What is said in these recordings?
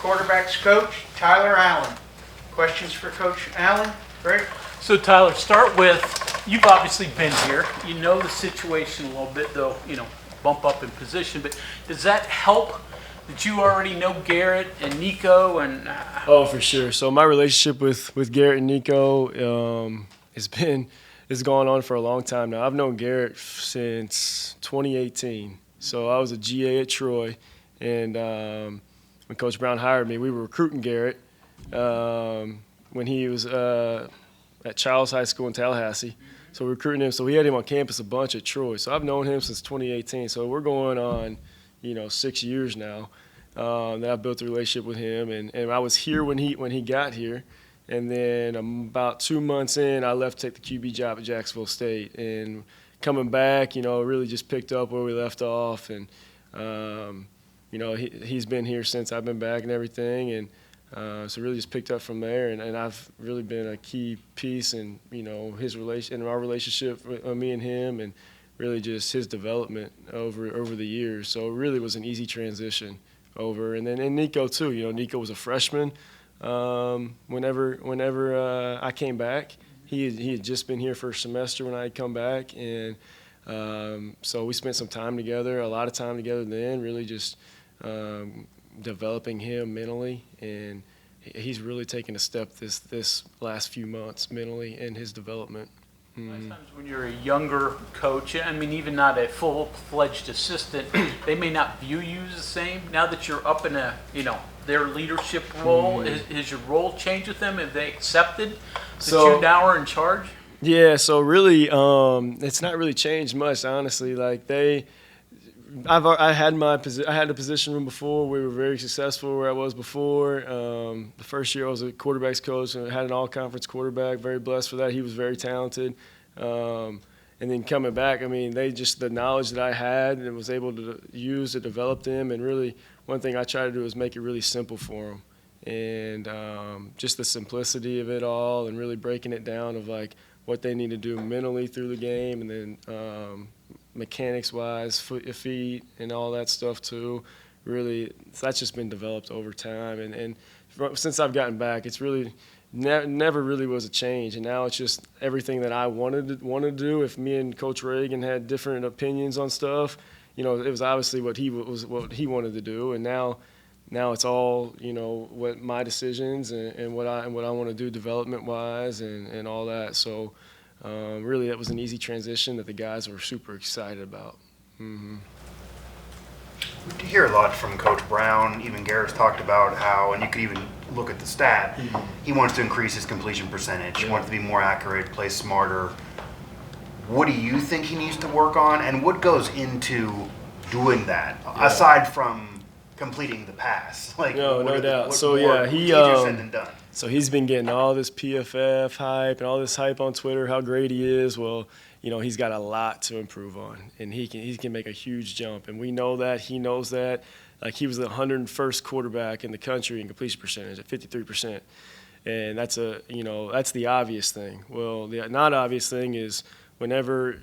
quarterbacks coach, Tyler Allen. Questions for Coach Allen? Great. So Tyler, start with, you've obviously been here. You know the situation a little bit, though, bump up in position. But does that help that you already know Garrett and Nico? Oh, for sure. So my relationship with Garrett and Nico has gone on for a long time now. I've known Garrett since 2018. So I was a GA at Troy, and when Coach Brown hired me, we were recruiting Garrett when he was at Charles High School in Tallahassee. So we were recruiting him. So we had him on campus a bunch at Troy. So I've known him since 2018. So we're going on, 6 years now that I've built a relationship with him. And I was here when he got here. And then about 2 months in, I left to take the QB job at Jacksonville State. And coming back, really just picked up where we left off. And, he's been here since I've been back and everything. And so really just picked up from there. And I've really been a key piece in, in our relationship, me and him, and really just his development over the years. So it really was an easy transition over. And then Nico, too. Nico was a freshman whenever I came back. He had just been here for a semester when I had come back. And so we spent some time together, a lot of time together then, really just developing him mentally. And he's really taken a step this last few months mentally in his development. Sometimes when you're a younger coach, even not a full-fledged assistant, they may not view you as the same. Now that you're up in their leadership role, has your role changed with them? Have they accepted that you now are in charge? Yeah, so really, it's not really changed much, honestly. Like I had a position room before. We were very successful where I was before. The first year I was a quarterbacks coach and had an all-conference quarterback. Very blessed for that. He was very talented. And then coming back, the knowledge that I had and was able to use to develop them. And really, one thing I try to do is make it really simple for them. And just the simplicity of it all, and really breaking it down of like what they need to do mentally through the game, and then mechanics-wise, feet, and all that stuff too. Really, that's just been developed over time. And since I've gotten back, it's really never really was a change. And now it's just everything that I wanted to do. If me and Coach Reagan had different opinions on stuff, it was obviously what he wanted to do. And now it's all what my decisions and what I want to do development-wise and all that. So. Really, that was an easy transition that the guys were super excited about. Mm-hmm. We hear a lot from Coach Brown. Even Garrett's talked about how, and you could even look at the stat, he wants to increase his completion percentage. He wants to be more accurate, play smarter. What do you think he needs to work on, and what goes into doing that, aside from completing the pass? No doubt. Easier said than done. So he's been getting all this PFF hype and all this hype on Twitter, how great he is. Well, he's got a lot to improve on, and he can make a huge jump. And we know that. He knows that. Like, he was the 101st quarterback in the country in completion percentage at 53%. And that's the obvious thing. Well, the not obvious thing is whenever,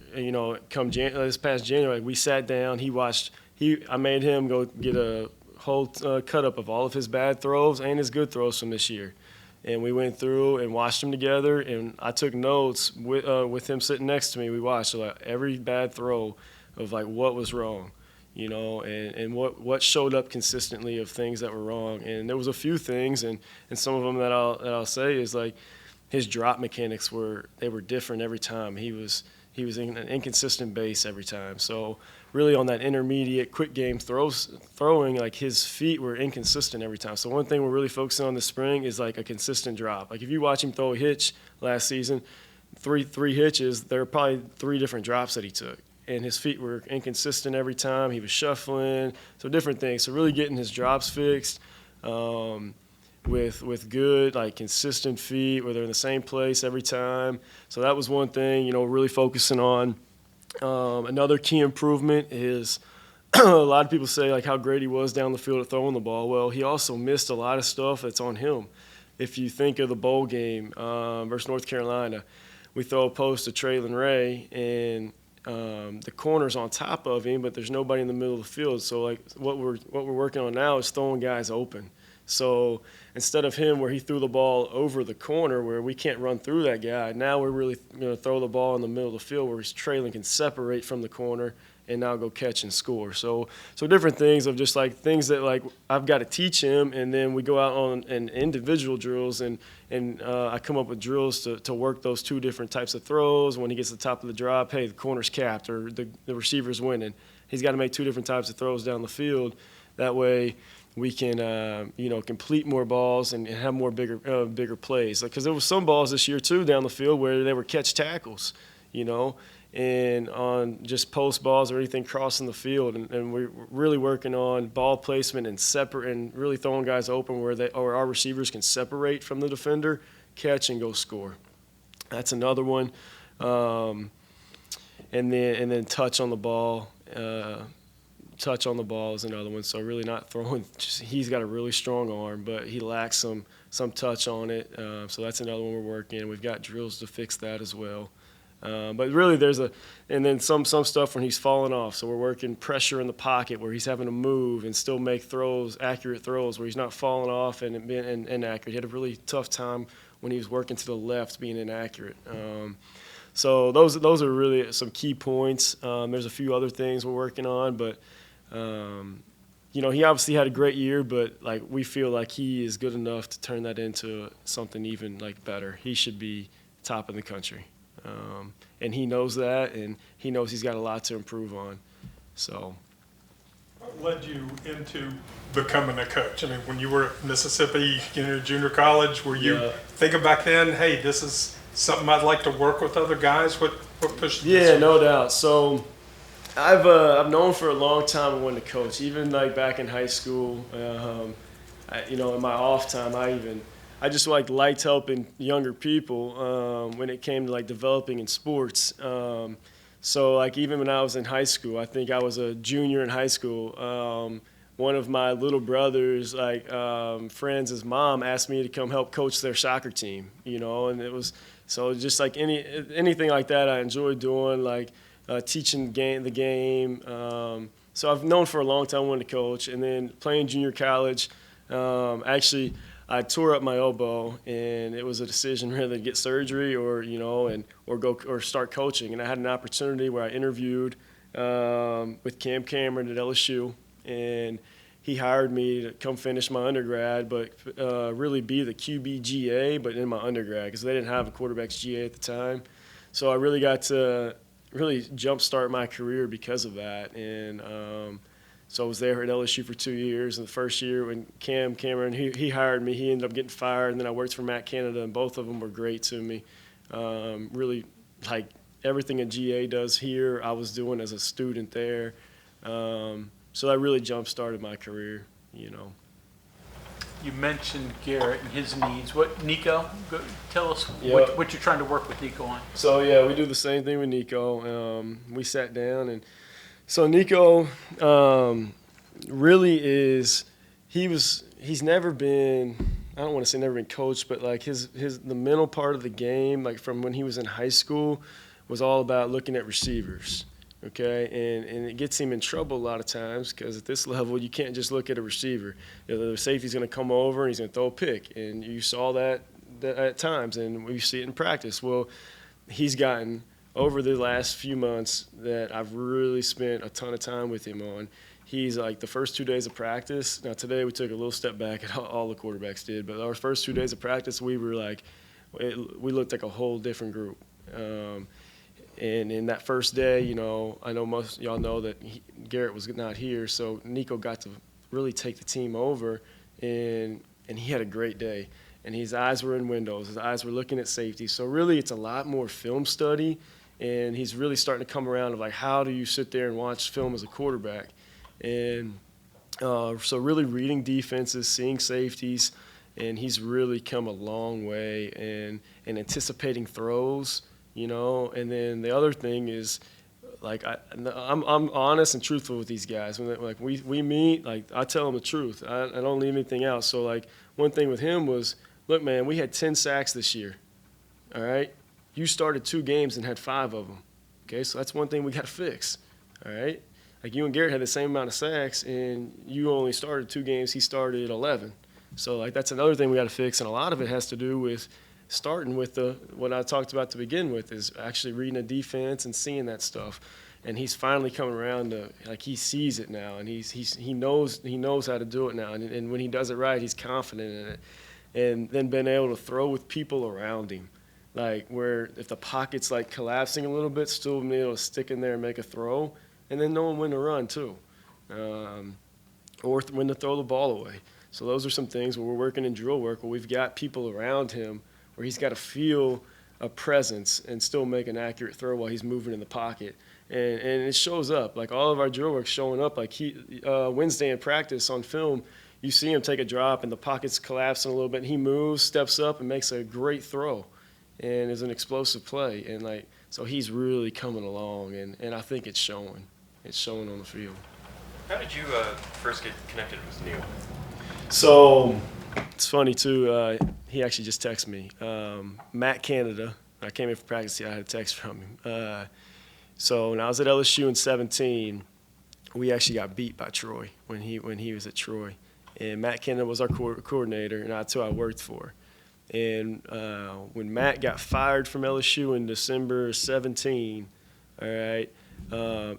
come this past January, we sat down, I made him go get a whole cut-up of all of his bad throws and his good throws from this year. And we went through and watched them together, and I took notes with him sitting next to me. We watched every bad throw of what was wrong, and what showed up consistently of things that were wrong. And there was a few things, and some of them that I'll say is his drop mechanics were different every time. He was in an inconsistent base every time. So really on that intermediate quick game throwing, his feet were inconsistent every time. So one thing we're really focusing on this spring is a consistent drop. If you watch him throw a hitch last season, three hitches, there are probably 3 different drops that he took. And his feet were inconsistent every time. He was shuffling, so different things. So really getting his drops fixed with good, consistent feet where they're in the same place every time. So that was one thing, really focusing on. Another key improvement is a lot of people say how great he was down the field at throwing the ball. Well, he also missed a lot of stuff that's on him. If you think of the bowl game versus North Carolina, we throw a post to Traylon Ray, and the corner's on top of him, but there's nobody in the middle of the field. So what we're working on now is throwing guys open. So instead of him where he threw the ball over the corner where we can't run through that guy, now we're really going to throw the ball in the middle of the field where he's trailing, can separate from the corner and now go catch and score. So different things of just like things that like I've got to teach him, and then we go out on an individual drills and I come up with drills to work those two different types of throws. When he gets to the top of the drop, hey, the corner's capped or the receiver's winning. He's got to make two different types of throws down the field. That way we can, complete more balls and have more bigger plays. Because there was some balls this year too down the field where they were catch tackles, and on just post balls or anything crossing the field. And we're really working on ball placement and really throwing guys open or our receivers can separate from the defender, catch and go score. That's another one. And then touch on the ball. Touch on the ball is another one. So really not throwing. He's got a really strong arm, but he lacks some touch on it. So that's another one we're working. We've got drills to fix that as well. But really and then some stuff when he's falling off. So we're working pressure in the pocket where he's having to move and still make accurate throws where he's not falling off and being inaccurate. He had a really tough time when he was working to the left being inaccurate. So those are really some key points. There's a few other things we're working on, but he obviously had a great year, but like we feel like he is good enough to turn that into something even like better. He should be top in the country. And he knows that, and he knows he's got a lot to improve on. So, what led you into becoming a coach? I mean, when you were at Mississippi, junior college, were you thinking back then, hey, this is something I'd like to work with other guys? What pushed you? Yeah, no doubt. So, I've known for a long time I wanted to coach. Even like back in high school, in my off time, I just liked helping younger people when it came to like developing in sports. So like even when I was in high school, I think I was a junior in high school. One of my little brother's friends' mom asked me to come help coach their soccer team, and it was so just like anything like that I enjoyed doing, like teaching the game. So I've known for a long time I wanted to coach, and then playing junior college. Actually, I tore up my elbow, and it was a decision whether to get surgery or start coaching. And I had an opportunity where I interviewed with Cam Cameron at LSU, and he hired me to come finish my undergrad, but really be the QB GA, but in my undergrad because they didn't have a quarterback's GA at the time. So I really got to really jumpstart my career because of that, and so I was there at LSU for 2 years. And the first year when Cam Cameron, he hired me, he ended up getting fired. And then I worked for Matt Canada, and both of them were great to me. Really, like everything a GA does here, I was doing as a student there. So that really jump-started my career, You mentioned Garrett and his needs. Nico, tell us Yep. what you're trying to work with Nico on. So, yeah, we do the same thing with Nico. We sat down and so Nico really he's never been, I don't want to say never been coached, but like the mental part of the game, like from when he was in high school, was all about looking at receivers, okay? And it gets him in trouble a lot of times because at this level you can't just look at a receiver. The safety's going to come over and he's going to throw a pick, and you saw that at times, and we see it in practice. Well, he's gotten over the last few months that I've really spent a ton of time with him on. He's like the first 2 days of practice. Now today we took a little step back, and all the quarterbacks did, but our first 2 days of practice, we looked like a whole different group. And in that first day, I know most of y'all know that Garrett was not here, so Nico got to really take the team over, and he had a great day. And his eyes were in windows. His eyes were looking at safety. So really it's a lot more film study. And he's really starting to come around of like, how do you sit there and watch film as a quarterback? And so really reading defenses, seeing safeties, and he's really come a long way and anticipating throws, And then the other thing is, like, I'm honest and truthful with these guys. When like we meet, like I tell them the truth. I don't leave anything out. So like one thing with him was, look, man, we had 10 sacks this year, all right? You started 2 games and had 5 of them. Okay, so that's one thing we got to fix. All right, like you and Garrett had the same amount of sacks, and you only started 2 games. He started 11. So like that's another thing we got to fix, and a lot of it has to do with starting with what I talked about to begin with, is actually reading a defense and seeing that stuff. And he's finally coming around to, like, he sees it now, and he knows how to do it now, and when he does it right, he's confident in it. And then being able to throw with people around him, like where if the pocket's like collapsing a little bit, still being able to stick in there and make a throw, and then knowing when to run too, or when to throw the ball away. So those are some things where we're working in drill work where we've got people around him where he's got to feel a presence and still make an accurate throw while he's moving in the pocket. And it shows up. Like all of our drill work's showing up. Like Wednesday in practice on film, you see him take a drop and the pocket's collapsing a little bit. And he moves, steps up, and makes a great throw, and is an explosive play. And like so, he's really coming along, and I think it's showing. It's showing on the field. How did you first get connected with Neil? So it's funny too. He actually just texted me. Matt Canada. I came in for practice. I had a text from him. So when I was at LSU in 2017, we actually got beat by Troy when he was at Troy, and Matt Canada was our coordinator, and that's who I worked for. And when Matt got fired from LSU in December 17, all right,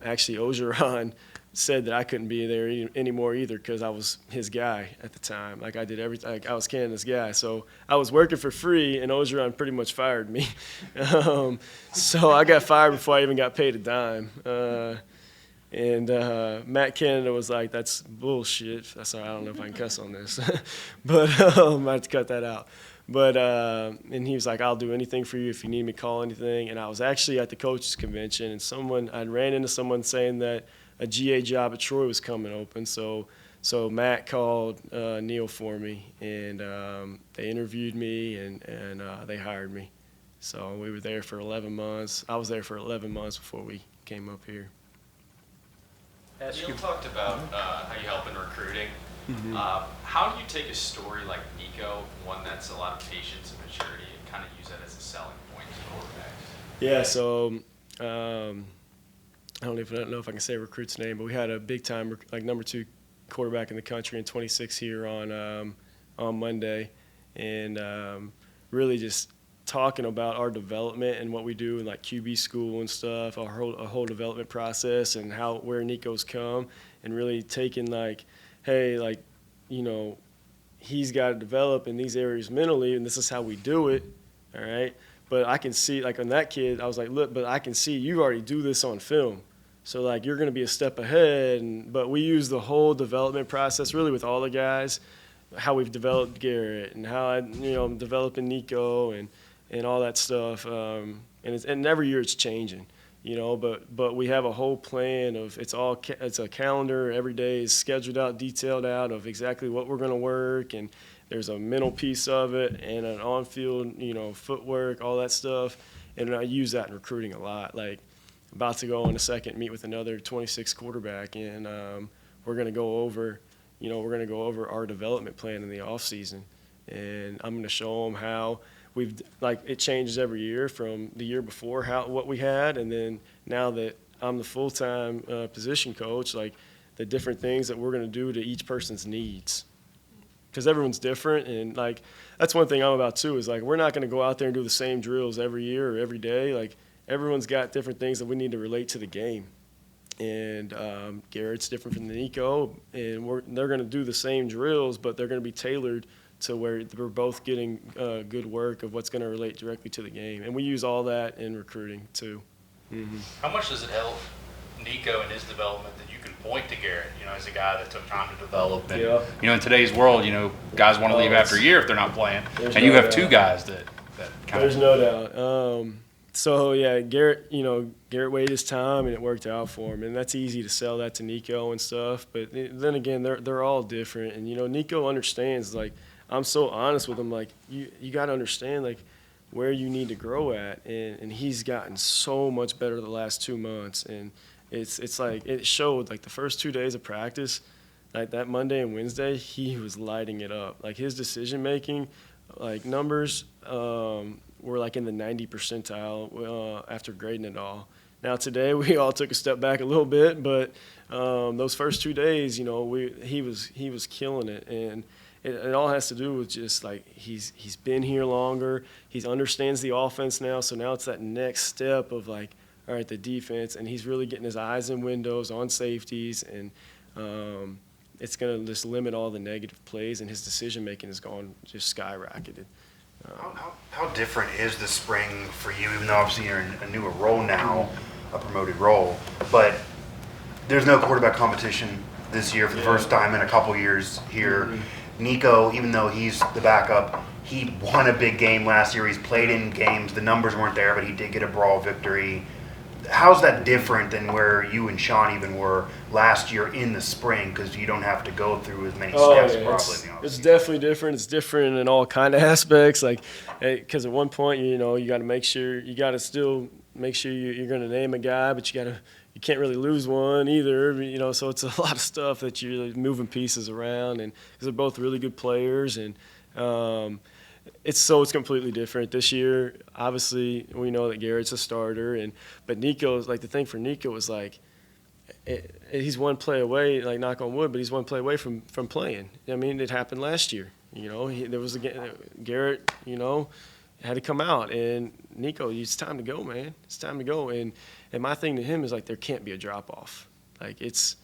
actually Ogeron said that I couldn't be there anymore either because I was his guy at the time. Like I did everything. Like I was Canada's guy. So I was working for free, and Ogeron pretty much fired me. So I got fired before I even got paid a dime. And Matt Canada was like, "That's bullshit." Sorry, I don't know if I can cuss on this, but I have to cut that out. But and he was like, "I'll do anything for you if you need me, call anything." And I was actually at the coaches convention, and I ran into someone saying that a GA job at Troy was coming open. So Matt called Neil for me, and they interviewed me, and they hired me. So we were there for 11 months. I was there for 11 months before we came up here. Neil talked about how you help in recruiting. Mm-hmm. How do you take a story like Nico, one that's a lot of patience and maturity, and kind of use that as a selling point to quarterbacks? Yeah, so I don't know if I can say recruit's name, but we had a big-time, like, number 2 quarterback in the country in 26 here on Monday, and really just talking about our development and what we do in like QB school and stuff, a whole development process, and where Nico's come, and really taking like, hey, like, you know, he's got to develop in these areas mentally, and this is how we do it, all right? But I can see, like, on that kid, I was like, look, but I can see you already do this on film. So, like, you're going to be a step ahead. But we use the whole development process really with all the guys, how we've developed Garrett and how I'm developing Nico and all that stuff. And every year it's changing, but we have a whole plan of it's a calendar. Every day is scheduled out, detailed out of exactly what we're going to work. And there's a mental piece of it and an on-field, footwork, all that stuff. And I use that in recruiting a lot. Like, about to go in a second, meet with another 26 quarterback, and we're going to go over our development plan in the off season, and I'm going to show them how it changes every year from the year before what we had, and then now that I'm the full-time position coach, like the different things that we're going to do to each person's needs, because everyone's different, and like that's one thing I'm about too is like we're not going to go out there and do the same drills every year or every day. Like, everyone's got different things that we need to relate to the game. And Garrett's different from Nico, and they're going to do the same drills, but they're going to be tailored to where we're both getting good work of what's going to relate directly to the game. And we use all that in recruiting too. Mm-hmm. How much does it help Nico in his development that you can point to Garrett, as a guy that took time to develop? And, in today's world, guys want to leave after a year if they're not playing. And you have 2 guys that kind of. There's no doubt. So, yeah, Garrett waited his time, and it worked out for him. And that's easy to sell that to Nico and stuff. But then again, they're all different. And, Nico understands, like, I'm so honest with him, like, you got to understand, like, where you need to grow at. And he's gotten so much better the last 2 months. And it's like it showed, like, the first 2 days of practice, like that Monday and Wednesday, he was lighting it up. Like, his decision-making, like, numbers were like in the 90 percentile after grading it all. Now today we all took a step back a little bit, but those first 2 days, he was killing it, and it all has to do with just like he's been here longer. He understands the offense now. So now it's that next step of like, all right, the defense, and he's really getting his eyes in windows on safeties, and it's going to just limit all the negative plays, and his decision making has gone just skyrocketed. How different is the spring for you, even though obviously you're in a newer role now, a promoted role, but there's no quarterback competition this year for the first time in a couple years here. Nico, even though he's the backup, he won a big game last year. He's played in games. The numbers weren't there, but he did get a brawl victory. How's that different than where you and Sean even were last year in the spring, because you don't have to go through as many steps probably? It's definitely different. It's different in all kind of aspects. Like, because at one point, you got to make sure you're going to name a guy, but you can't really lose one either. So it's a lot of stuff that you're moving pieces around, and because they're both really good players, and it's completely different this year. Obviously, we know that Garrett's a starter, but Nico's like, the thing for Nico was like, he's one play away, like knock on wood, but he's one play away from playing. I mean, it happened last year. There was Garrett, had to come out, and Nico, it's time to go, man. It's time to go. And my thing to him is like, there can't be a drop off. Like it's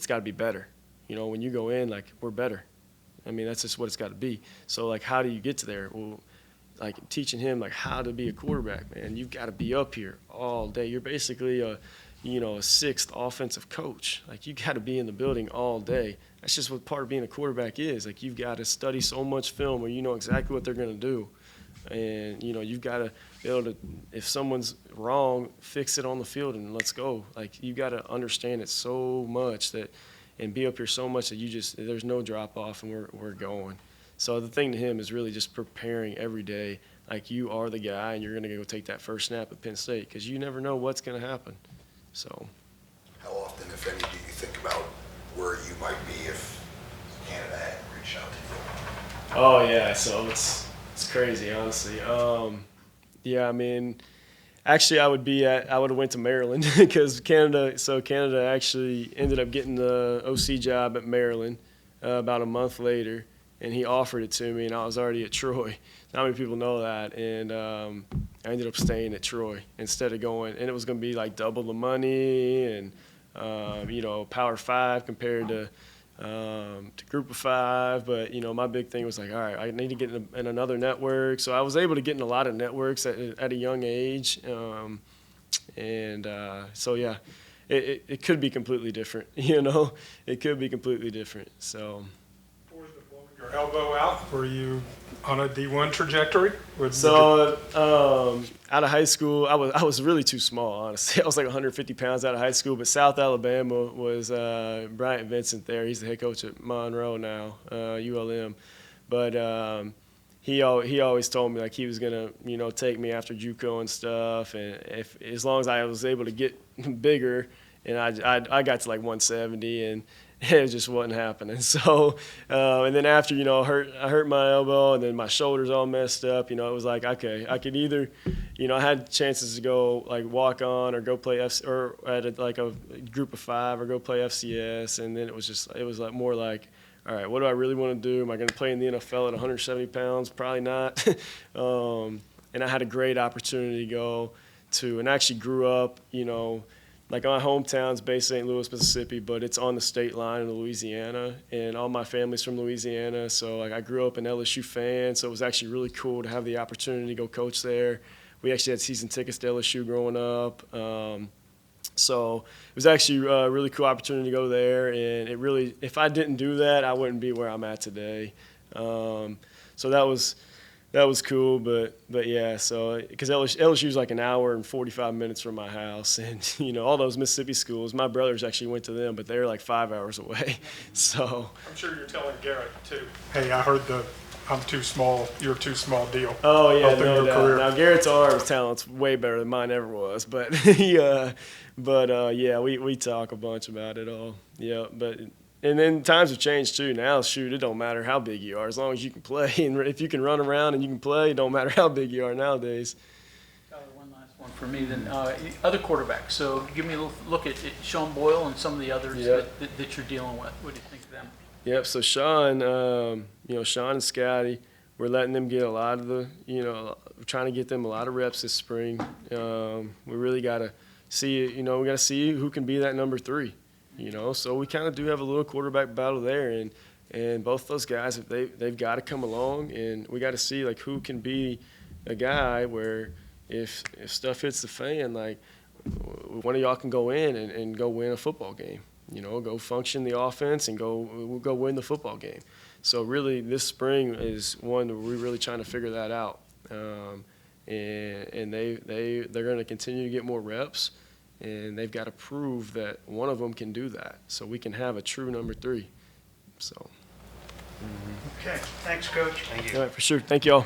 got to be better. When you go in, like, we're better. I mean, that's just what it's got to be. So, like, how do you get to there? Well, like, teaching him, like, how to be a quarterback, man. You've got to be up here all day. You're basically a sixth offensive coach. Like, you got to be in the building all day. That's just what part of being a quarterback is. Like, you've got to study so much film where you know exactly what they're going to do. And, you've got to be able to, if someone's wrong, fix it on the field and let's go. Like, you got to understand it so much and be up here so much that there's no drop off, and we're going. So the thing to him is really just preparing every day like you are the guy and you're going to go take that first snap at Penn State, because you never know what's going to happen. So how often, if any, do you think about where you might be if Canada hadn't reached out to you? Oh yeah, so it's crazy, honestly. Yeah, I mean, actually, I would have went to Maryland because Canada actually ended up getting the OC job at Maryland about a month later, and he offered it to me, and I was already at Troy. Not many people know that, and I ended up staying at Troy instead of going, and it was going to be like double the money and, Power 5 compared to Group of 5, but my big thing was like, all right, I need to get in another network. So I was able to get in a lot of networks at a young age, so yeah, it could be completely different. It could be completely different. So. Before blowing your elbow out, were you on a D1 trajectory? Out of high school, I was really too small, honestly. I was like 150 pounds out of high school, but South Alabama was Bryant Vincent there. He's the head coach at Monroe now, ULM. But he always told me like he was gonna take me after JUCO and stuff, and as long as I was able to get bigger, and I got to like 170, and it just wasn't happening. So, and then after, I hurt my elbow, and then my shoulders all messed up. It was like, okay, I could either, I had chances to go like walk on or go play or at a Group of 5 or go play FCS, and then it was like more like, all right, what do I really want to do? Am I going to play in the NFL at 170 pounds? Probably not. And I had a great opportunity to go to, and actually grew up, like my hometown's based St. Louis, Mississippi, but it's on the state line in Louisiana, and all my family's from Louisiana. So like I grew up an LSU fan, so it was actually really cool to have the opportunity to go coach there. We actually had season tickets to LSU growing up. So it was actually a really cool opportunity to go there, and it really, if I didn't do that, I wouldn't be where I'm at today. So that was cool, but yeah, so because LSU's like an hour and 45 minutes from my house, and all those Mississippi schools, my brothers actually went to them, but they're like 5 hours away. So I'm sure you're telling Garrett too, hey, I heard I'm too small, you're too small deal. Oh yeah, Helping no your doubt. career. Now Garrett's arm talent's way better than mine ever was, but yeah, we talk a bunch about it all. Yeah, and then times have changed too. Now, shoot, it don't matter how big you are, as long as you can play. And if you can run around and you can play, it don't matter how big you are nowadays. Tyler, one last one for me then. Other quarterbacks. So give me a look at Sean Boyle and some of the others that you're dealing with. What do you think of them? Yep. So Sean, Sean and Scotty, we're letting them get a lot of the, we're trying to get them a lot of reps this spring. We really got to see, we got to see who can be that number 3. So we kind of do have a little quarterback battle there, and both those guys, they've got to come along, and we got to see like who can be a guy where if stuff hits the fan, like one of y'all can go in and go win a football game. Go function the offense and we'll go win the football game. So really, this spring is one where we're really trying to figure that out. And they're going to continue to get more reps, and they've got to prove that one of them can do that, so we can have a true number 3. So. Okay, thanks, Coach. Thank you. All right, for sure. Thank y'all.